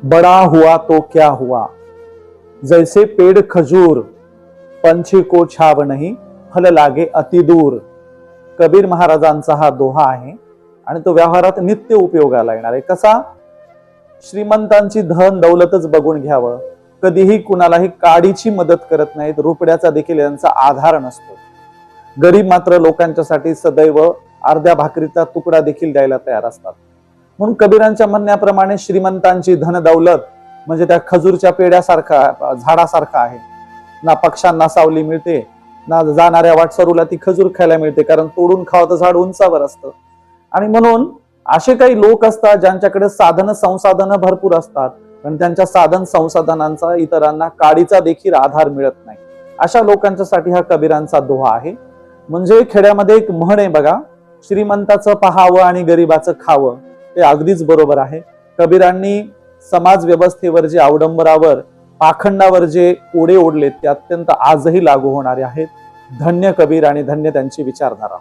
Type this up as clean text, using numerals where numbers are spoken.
बड़ा हुआ तो क्या हुआ, जैसे पेड़ खजूर, पंछी को छाव नहीं, फल लागे अति दूर. कबीर महाराजांचा हा दोहा आहे आणि तो व्यवहारात नित्य उपयोगाला येणार आहे. कसा? श्रीमंतांची धन दौलतच बघून घ्यावं, कधीही कुणालाही काडीची मदत करत नाहीत, रुपड्याचा देखील यांचा आधार नसतो. गरीब मात्र लोकांच्यासाठी सदैव अर्ध्या भाकरीचा तुकडा देखील द्यायला तयार असतात. म्हणून कबीरांच्या म्हणण्याप्रमाणे श्रीमंतांची धन दौलत म्हणजे त्या खजूरच्या पेड्यासारखा झाडासारखा आहे. ना पक्ष्यांना सावली मिळते, ना जाणाऱ्या वाटसरूला ती खजूर खायला मिळते, कारण तोडून खावं तर झाड उंचावर असतं. आणि म्हणून असे काही लोक असतात ज्यांच्याकडे साधन संसाधन भरपूर असतात, पण त्यांच्या साधन संसाधनांचा इतरांना काडीचा देखील आधार मिळत नाही. अशा लोकांच्यासाठी हा कबीरांचा दोहा आहे. म्हणजे खेड्यामध्ये एक म्हण आहे बघा, श्रीमंताचं पहावं आणि गरीबाचं खावं. ते अगदीच बरोबर आहे. कबीरांनी समाज व्यवस्थेवर जे अवडंबरावर पाखंडावर जे कोडे ओढलेत ते अत्यंत आजही लागू होणारे आहेत. धन्य कबीर आणि धन्य त्यांची विचारधारा.